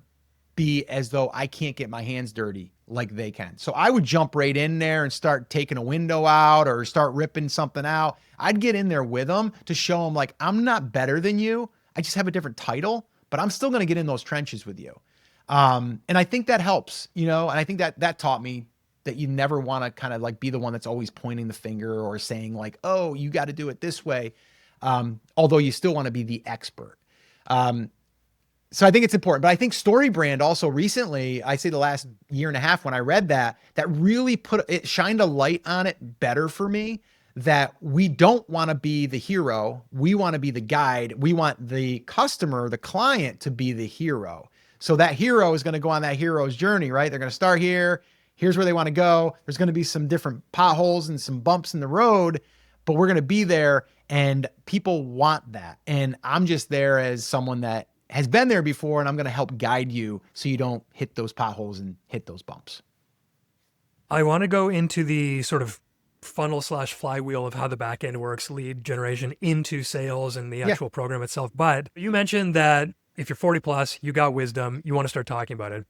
be as though I can't get my hands dirty like they can. So I would jump right in there and start taking a window out or start ripping something out. I'd get in there with them to show them, like, I'm not better than you. I just have a different title, but I'm still going to get in those trenches with you. And I think that helps, and I think that taught me that you never want to kind of like be the one that's always pointing the finger or saying like, oh, you got to do it this way. Although you still want to be the expert. So I think it's important, but I think StoryBrand also recently, I say the last year and a half, when I read that really shined a light on it better for me, that we don't want to be the hero. We want to be the guide. We want the customer, the client, to be the hero. So that hero is going to go on that hero's journey, right? They're going to start here. Here's where they want to go. There's going to be some different potholes and some bumps in the road, but we're going to be there, and people want that. And I'm just there as someone that has been there before, and I'm going to help guide you so you don't hit those potholes and hit those bumps. I want to go into the sort of funnel / flywheel of how the back end works, lead generation into sales and the actual program itself. But you mentioned that if you're 40 plus, you got wisdom, you want to start talking about it.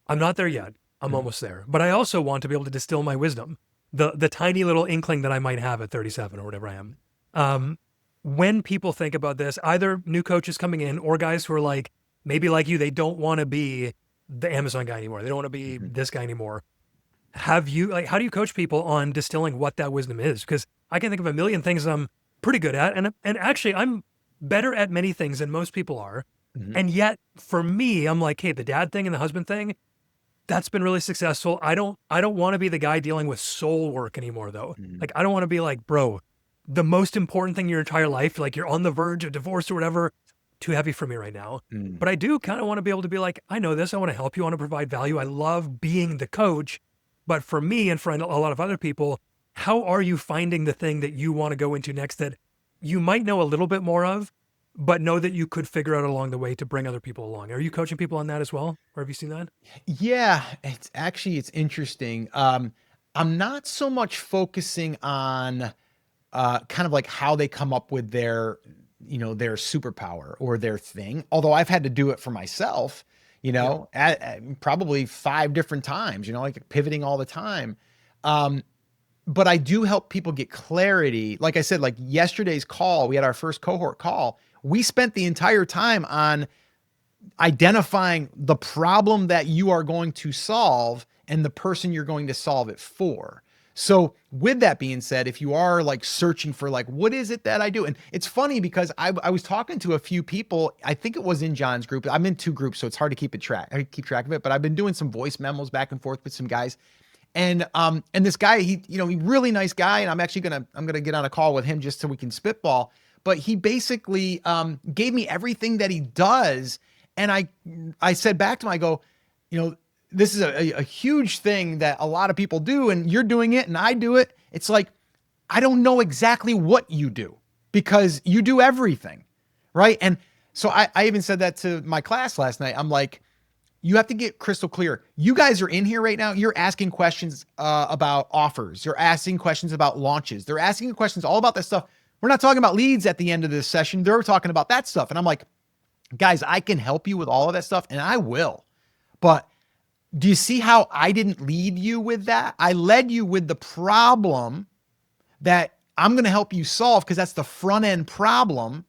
I'm not there yet. I'm almost there. But I also want to be able to distill my wisdom, the tiny little inkling that I might have at 37 or whatever I am. when people think about this, either new coaches coming in or guys who are like, maybe like you, they don't want to be the Amazon guy anymore. They don't want to be Mhm. this guy anymore. Have you, like, how do you coach people on distilling what that wisdom is? Because I can think of a million things I'm pretty good at. And actually, I'm better at many things than most people are. Mhm. And yet, for me, I'm like, hey, the dad thing and the husband thing, that's been really successful. I don't want to be the guy dealing with soul work anymore though. Mhm. Like I don't want to be like, bro, the most important thing in your entire life, like you're on the verge of divorce or whatever, too heavy for me right now. Mm. But I do kind of want to be able to be like, I know this, I want to help you, I want to provide value. I love being the coach. But for me and for a lot of other people, how are you finding the thing that you want to go into next that you might know a little bit more of, but know that you could figure out along the way to bring other people along? Are you coaching people on that as well? Or have you seen that? Yeah, it's interesting. I'm not so much focusing on kind of like how they come up with their, their superpower or their thing. Although I've had to do it for myself, Yep. at probably 5 different times, like pivoting all the time. Um, but I do help people get clarity. Like I said, like yesterday's call, we had our first cohort call. We spent the entire time on identifying the problem that you are going to solve and the person you're going to solve it for. So with that being said, if you are like searching for like, what is it that I do? And it's funny because I was talking to a few people, I think it was in John's group. I'm in 2 groups, so it's hard to keep track of it, but I've been doing some voice memos back and forth with some guys. And this guy, he really nice guy. And I'm gonna get on a call with him just so we can spitball. But he basically gave me everything that he does. And I said back to him, I go, this is a huge thing that a lot of people do, and you're doing it and I do it. It's like, I don't know exactly what you do because you do everything. Right. And so I even said that to my class last night. I'm like, you have to get crystal clear. You guys are in here right now. You're asking questions about offers. You're asking questions about launches. They're asking questions all about that stuff. We're not talking about leads at the end of this session. They're talking about that stuff. And I'm like, guys, I can help you with all of that stuff and I will. But do you see how I didn't lead you with that? I led you with the problem that I'm going to help you solve because that's the front end problem.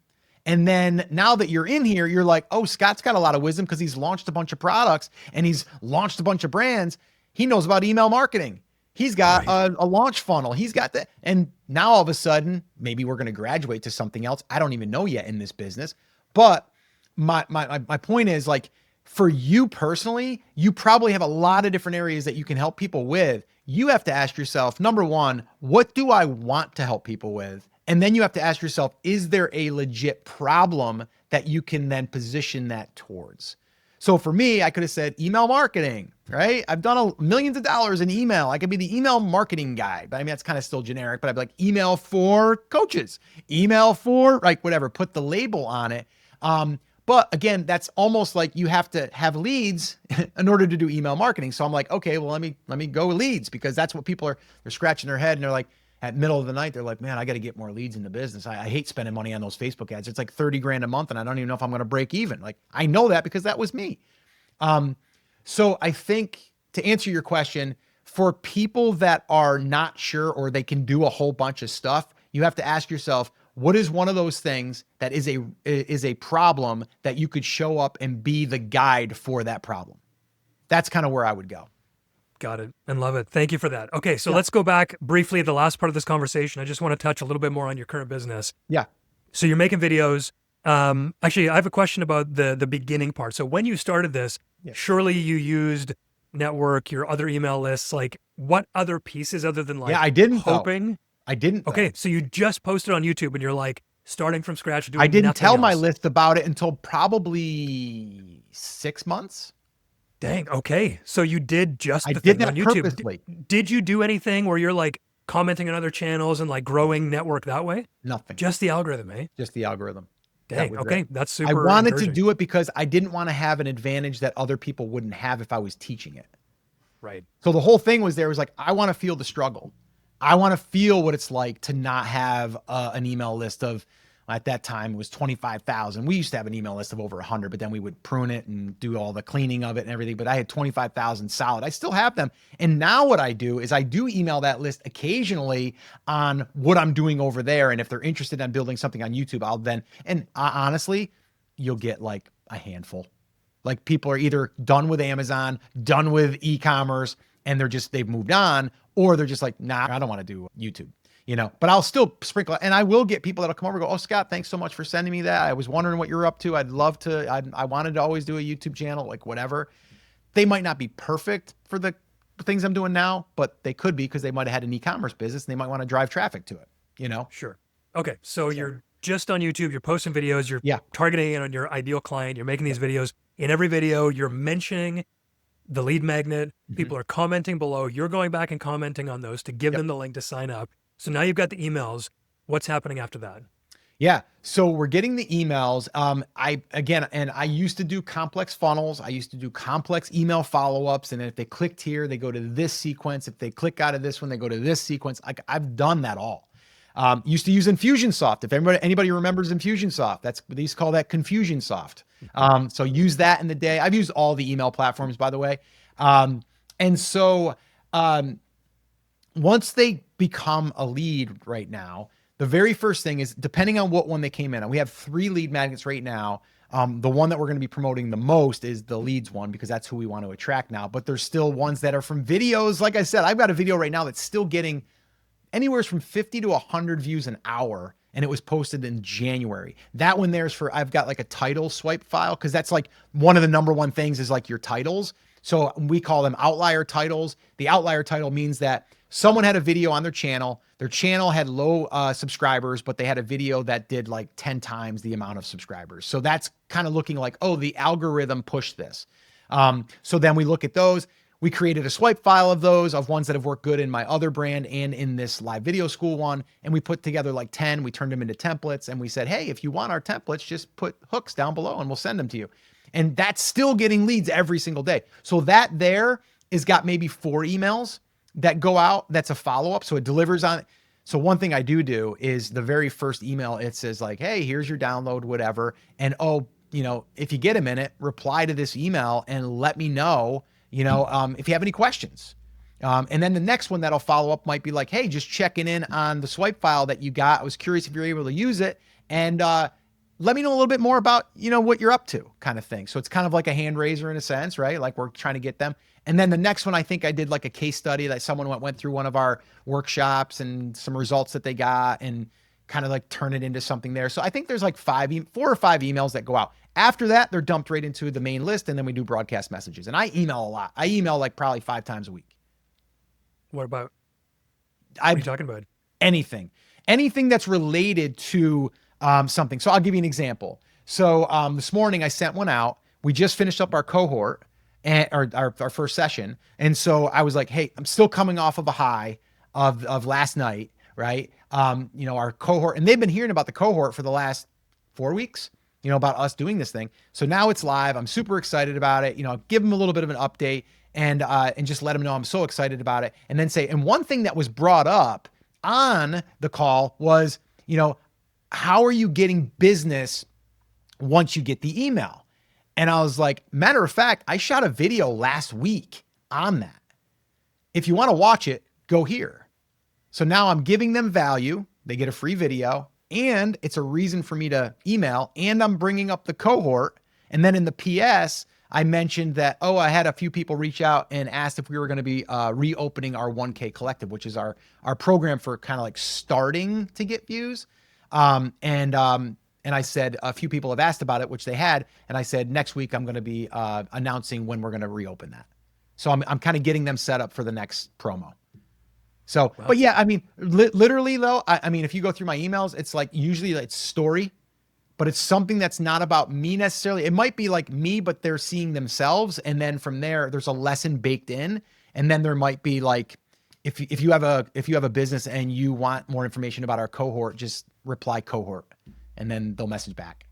And then now that you're in here, you're like, oh, Scott's got a lot of wisdom because he's launched a bunch of products and he's launched a bunch of brands. He knows about email marketing. He's got Right. a launch funnel. He's got that. And now all of a sudden, maybe we're going to graduate to something else. I don't even know yet in this business. But my point is like, for you personally, you probably have a lot of different areas that you can help people with. You have to ask yourself, number one, what do I want to help people with? And then you have to ask yourself, is there a legit problem that you can then position that towards? So for me, I could have said email marketing, right? I've done millions of dollars in email. I could be the email marketing guy, but I mean, that's kind of still generic, but I'd be like email for coaches, email for like whatever, put the label on it. But again, that's almost like you have to have leads in order to do email marketing. So I'm like, okay, well, let me go leads because that's what they're scratching their head and they're like, at middle of the night, they're like, man, I got to get more leads in the business. I hate spending money on those Facebook ads. It's like 30 grand a month and I don't even know if I'm going to break even. Like I know that because that was me. So I think to answer your question, for people that are not sure or they can do a whole bunch of stuff, you have to ask yourself, what is one of those things that is a problem that you could show up and be the guide for that problem? That's kind of where I would go. Got it. And love it. Thank you for that. Okay, so Yeah. let's go back briefly to the last part of this conversation. I just want to touch a little bit more on your current business. Yeah. So you're making videos. Actually, I have a question about the beginning part. So when you started this, Yeah. surely you used Network, your other email lists. Like what other pieces other than like Yeah, I didn't though. hoping? I didn't though. Okay, so you just posted on YouTube and you're like starting from scratch, doing I didn't nothing tell my else. list about it until probably 6 months. Dang. Okay. So you did just I the did thing on that YouTube. purposely. Did you do anything where you're like commenting on other channels and like growing network that way? Nothing. Just the algorithm, eh? Just the algorithm. That Dang. was it. Okay. That's I super wanted to encouraging. do it because I didn't want to have an advantage that other people wouldn't have if I was teaching it. Right. So the whole thing was like, I want to feel the struggle. I want to feel what it's like to not have an email list of At that time, it was 25,000. We used to have an email list of over 100, but then we would prune it and do all the cleaning of it and everything. But I had 25,000 solid. I still have them. And now what I do is I do email that list occasionally on what I'm doing over there. And if they're interested in building something on YouTube, I'll then, and honestly, you'll get like a handful. Like people are either done with Amazon, done with e-commerce, and they've moved on, or they're just like, nah, I don't want to do YouTube. But I'll still sprinkle, and I will get people that'll come over and go, oh, Scott, thanks so much for sending me that. I was wondering what you're up to. I'd love to, I wanted to always do a YouTube channel, like whatever. They might not be perfect for the things I'm doing now, but they could be because they might have had an e-commerce business and they might want to drive traffic to it, Sure. Okay. So you're just on YouTube, you're posting videos, you're targeting it on your ideal client, you're making these videos. In every video, you're mentioning the lead magnet. People are commenting below. You're going back and commenting on those to give them the link to sign up. So now you've got the emails. What's happening after that? Yeah. So we're getting the emails. I used to do complex funnels. I used to do complex email follow-ups. And if they clicked here, they go to this sequence. If they click out of this one, they go to this sequence. I've done that all. Used to use Infusionsoft. If anybody remembers Infusionsoft, they used to call that Confusionsoft. So use that in the day. I've used all the email platforms, by the way. Once they become a lead right now, the very first thing is, depending on what one they came in, and we have 3 lead magnets right now. The one that we're going to be promoting the most is the leads one, because that's who we want to attract now. But there's still ones that are from videos. Like I said, I've got a video right now that's still getting anywhere from 50 to 100 views an hour. And it was posted in January. That one I've got like a title swipe file, because that's like one of the number one things is like your titles. So we call them outlier titles. The outlier title means that someone had a video on their channel had low subscribers, but they had a video that did like 10 times the amount of subscribers. So that's kind of looking like, oh, the algorithm pushed this. So then we look at those. We created a swipe file of those, of ones that have worked good in my other brand and in this live video school one. And we put together like 10, we turned them into templates, and we said, hey, if you want our templates, just put hooks down below and we'll send them to you. And that's still getting leads every single day. So that there is got maybe 4 emails that go out. That's a follow-up. So it delivers on it. So one thing I do is the very first email, it says like, hey, here's your download, whatever. And if you get a minute, reply to this email and let me know, if you have any questions. And then the next one that'll follow up might be like, hey, just checking in on the swipe file that you got. I was curious if you're able to use it. And let me know a little bit more about, what you're up to, kind of thing. So it's kind of like a hand raiser in a sense, right? Like we're trying to get them. And then the next one, I think I did like a case study that someone went through one of our workshops and some results that they got, and kind of like turn it into something there. So I think there's like 4 or 5 emails that go out. After that, they're dumped right into the main list, and then we do broadcast messages. And I email a lot. I email like probably 5 times a week. What are you talking about? Anything that's related to something. So I'll give you an example. So this morning I sent one out. We just finished up our cohort and our first session. And so I was like, hey, I'm still coming off of a high of last night, right? Our cohort, and they've been hearing about the cohort for the last 4 weeks, about us doing this thing. So now it's live. I'm super excited about it. Give them a little bit of an update and just let them know I'm so excited about it. And then and one thing that was brought up on the call was, how are you getting business once you get the email? And I was like, matter of fact, I shot a video last week on that. If you want to watch it, go here. So now I'm giving them value. They get a free video, and it's a reason for me to email, and I'm bringing up the cohort. And then in the PS, I mentioned that, I had a few people reach out and asked if we were going to be reopening our 1K collective, which is our program for kind of like starting to get views. And I said, a few people have asked about it, which they had. And I said, next week, I'm going to be announcing when we're going to reopen that. So I'm kind of getting them set up for the next promo. So, wow. But yeah, I mean, literally though, I mean, if you go through my emails, it's like, usually it's story, but it's something that's not about me necessarily. It might be like me, but they're seeing themselves. And then from there's a lesson baked in. And then there might be like, if you have a business and you want more information about our cohort, just reply cohort, and then they'll message back.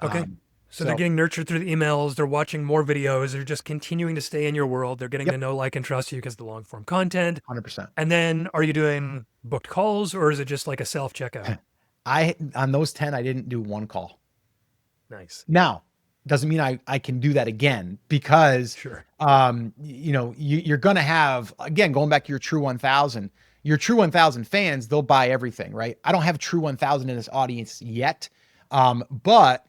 Okay. So they're getting nurtured through the emails. They're watching more videos. They're just continuing to stay in your world. They're getting to know, like, and trust you because of the long form content. 100%. And then are you doing booked calls, or is it just like a self checkout? On those 10, I didn't do one call. Nice. Now, doesn't mean I can do that again because, Sure. you're going to have, again, going back to your true 1000 fans, they'll buy everything, right? I don't have true 1000 in this audience yet. But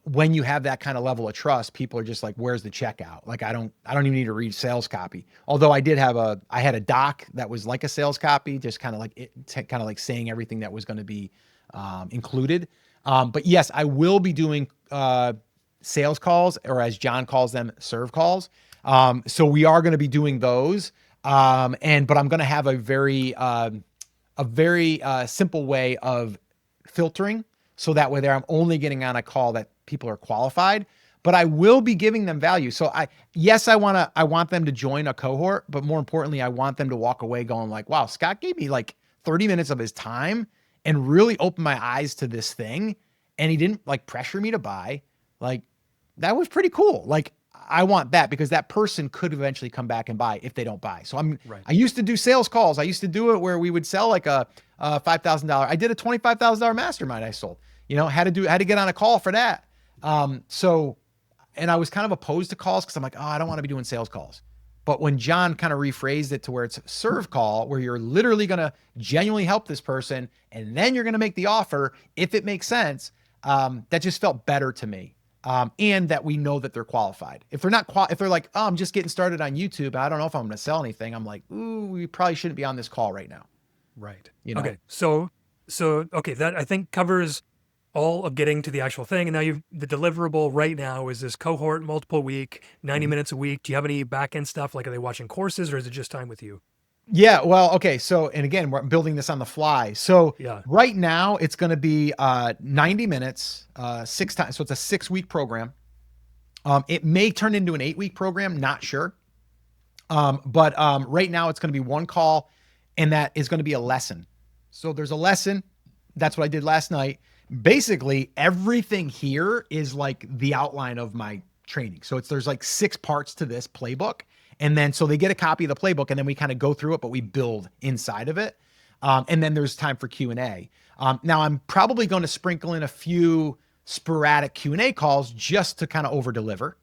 when you have that kind of level of trust, people are just like, where's the checkout? Like, I don't even need to read sales copy. Although I had a doc that was like a sales copy, just kind of like saying everything that was going to be included. But yes, I will be doing sales calls, or as John calls them, serve calls. So we are going to be doing those. But I'm going to have a very simple way of filtering. So that way I'm only getting on a call that people are qualified, but I will be giving them value. So I want them to join a cohort, but more importantly, I want them to walk away going like, wow, Scott gave me like 30 minutes of his time and really opened my eyes to this thing. And he didn't like pressure me to buy. Like, that was pretty cool. Like, I want that because that person could eventually come back and buy if they don't buy. So Right. I used to do sales calls. I used to do it where we would sell like a $5,000. I did a $25,000 mastermind I sold, had to get on a call for that. And I was kind of opposed to calls because I'm like, oh, I don't want to be doing sales calls. But when John kind of rephrased it to where it's a serve call, where you're literally going to genuinely help this person, and then you're going to make the offer if it makes sense, that just felt better to me. And that we know that they're qualified. If they're not if they're like, oh, I'm just getting started on YouTube, I don't know if I'm going to sell anything. I'm like, ooh, we probably shouldn't be on this call right now. Right. Okay. So okay, that I think covers all of getting to the actual thing. And now the deliverable right now is this cohort, multiple week, 90 minutes a week. Do you have any back end stuff? Like, are they watching courses or is it just time with you? Yeah, well, okay. So, and again, we're building this on the fly. So Yeah. right now it's going to be 90 minutes, 6 times. So it's a 6-week program. It may turn into an 8-week program, not sure. But right now it's going to be one call, and that is going to be a lesson. So there's a lesson. That's what I did last night. Basically, everything here is like the outline of my training. So there's like 6 parts to this playbook. And then, so they get a copy of the playbook and then we kind of go through it, but we build inside of it. And then there's time for Q&A. Now I'm probably going to sprinkle in a few sporadic Q&A calls just to kind of over deliver.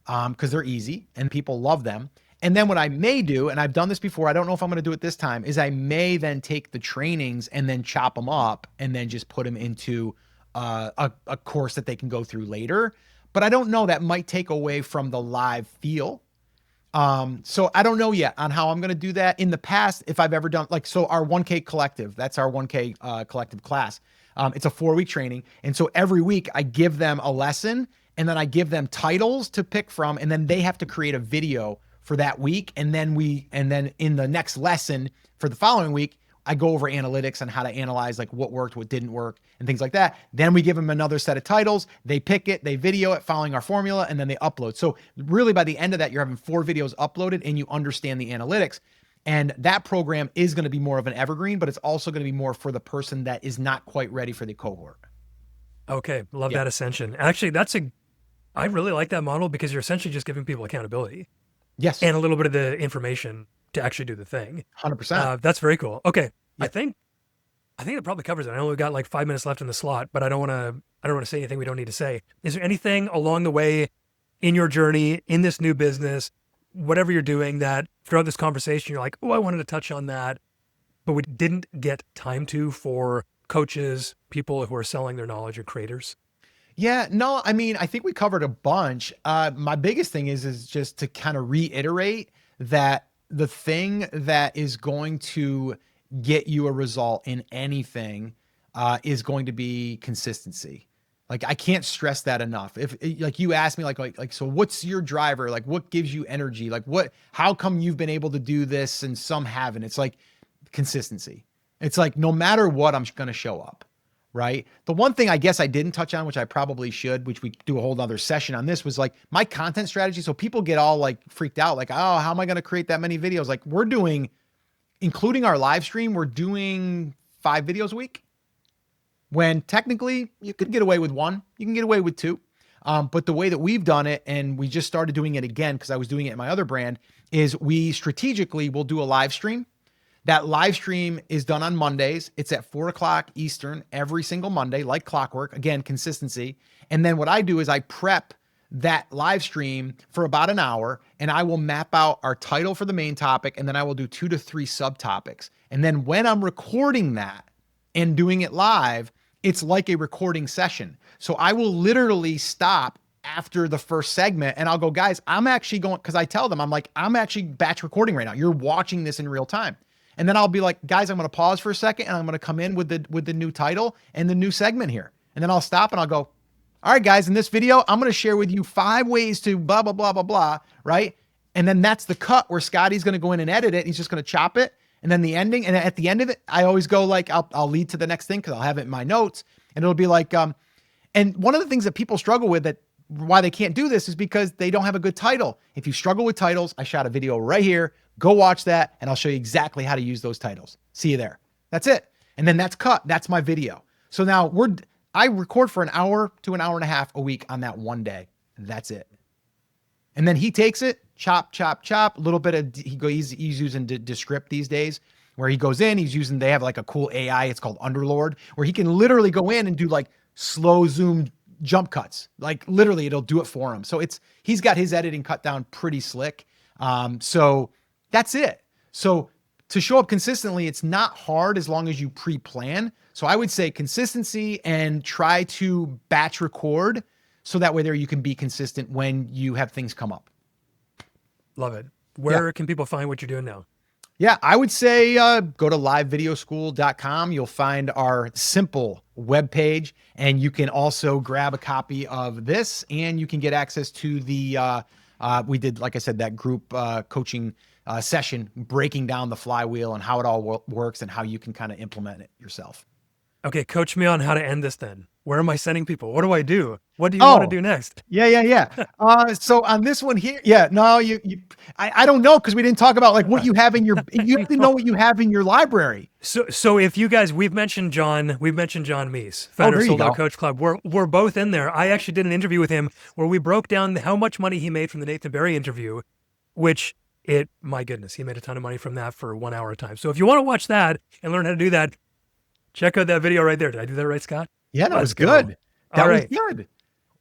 Cause they're easy and people love them. And then what I may do, and I've done this before, I don't know if I'm going to do it this time, is I may then take the trainings and then chop them up and then just put them into a course that they can go through later. But I don't know, that might take away from the live feel. So I don't know yet on how I'm going to do that. In the past, if I've ever done so our 1K collective, that's our 1K collective class. It's a 4-week training. And so every week I give them a lesson and then I give them titles to pick from, and then they have to create a video for that week. And then in the next lesson for the following week, I go over analytics on how to analyze like what worked, what didn't work, and things like that. Then we give them another set of titles. They pick it, they video it following our formula, and then they upload. So really by the end of that, you're having 4 videos uploaded and you understand the analytics. And that program is going to be more of an evergreen, but it's also going to be more for the person that is not quite ready for the cohort. Okay. Love that ascension. Actually, I really like that model because you're essentially just giving people accountability. Yes. And a little bit of the information to actually do the thing. 100%. That's very cool. Okay. Yep. I think that probably covers it. I know we've got like 5 minutes left in the slot, but I don't want to say anything we don't need to say. Is there anything along the way in your journey, in this new business, whatever you're doing, that throughout this conversation, you're like, oh, I wanted to touch on that, but we didn't get time to for coaches, people who are selling their knowledge or creators? Yeah, no, I mean, I think we covered a bunch. My biggest thing is just to kind of reiterate that the thing that is going to get you a result in anything is going to be consistency. Like, I can't stress that enough. If like you ask me like, so what's your driver? Like, what gives you energy? Like how come you've been able to do this and some haven't? It's like consistency. It's like, no matter what, I'm going to show up. Right. The one thing I guess I didn't touch on, which I probably should, which we do a whole other session on this, was like my content strategy. So people get all like freaked out, like, oh, how am I going to create that many videos? Like, we're doing, including our live stream, we're doing 5 videos a week. When technically you could get away with 1, you can get away with 2. But the way that we've done it, and we just started doing it again because I was doing it in my other brand, is we strategically will do a live stream. That live stream is done on Mondays. It's at 4 o'clock Eastern every single Monday, like clockwork. Again, consistency. And then what I do is I prep that live stream for about an hour, and I will map out our title for the main topic, and then I will do 2 to 3 subtopics. And then when I'm recording that and doing it live, it's like a recording session. So I will literally stop after the first segment and I'll go, guys, I'm actually going, because I tell them, I'm like, I'm actually batch recording right now. You're watching this in real time. And then I'll be like, guys, I'm going to pause for a second and I'm going to come in with the new title and the new segment here. And then I'll stop and I'll go, all right, guys, in this video, I'm going to share with you 5 ways to blah, blah, blah, blah, blah, right? And then that's the cut where Scotty's going to go in and edit it. He's just going to chop it. And then the ending, and at the end of it, I always go like, I'll lead to the next thing because I'll have it in my notes. And it'll be like, and one of the things that people struggle with, that why they can't do this, is because they don't have a good title. If you struggle with titles, I shot a video right here. Go watch that and I'll show you exactly how to use those titles. See you there. That's it. And then that's cut. That's my video. So now I record for an hour to an hour and a half a week on that one day. That's it. And then he takes it, chop, chop, chop, a little bit of, he's using Descript these days, where he goes in, they have like a cool AI, it's called Underlord, where he can literally go in and do like slow zoom jump cuts. Like literally it'll do it for him. So he's got his editing cut down pretty slick. So that's it. So to show up consistently, it's not hard as long as you pre-plan. So I would say consistency and try to batch record so that way there you can be consistent when you have things come up. Love it. Where can people find what you're doing now? Yeah, I would say go to livevideoschool.com. You'll find our simple webpage, and you can also grab a copy of this, and you can get access to the, we did, like I said, that group coaching session breaking down the flywheel and how it all works and how you can kind of implement it yourself. Okay, coach me on how to end this then. Where am I sending people? What do I do? What do you want to do next? Yeah. So on this one here, I don't know, because we didn't talk about like what you have in your, you have to know what you have in your library. So if you guys, we've mentioned John Meese, founder of Sold Out Coach Club. We're both in there. I actually did an interview with him where we broke down how much money he made from the Nathan Barry interview, my goodness, he made a ton of money from that for 1 hour a time. So if you want to watch that and learn how to do that, check out that video right there. Did I do that right, Scott? Yeah, that was good. That was good.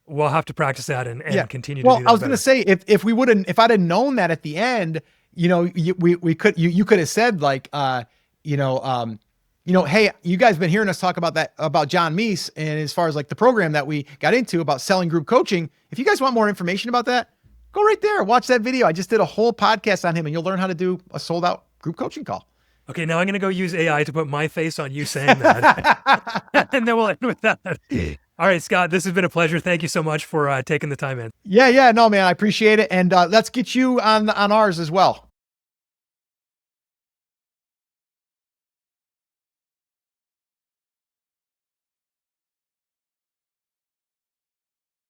We'll have to practice that and continue to do that. Well, I was going to say, if I'd have known that at the end, you could have said like, hey, you guys been hearing us talk about John Meese, and as far as like the program that we got into about selling group coaching, if you guys want more information about that, go right there, watch that video. I just did a whole podcast on him, and you'll learn how to do a sold out group coaching call. Okay, now I'm going to go use AI to put my face on you saying that. And then we'll end with that. All right, Scott, this has been a pleasure. Thank you so much for taking the time in. Yeah. No, man, I appreciate it. And let's get you on ours as well.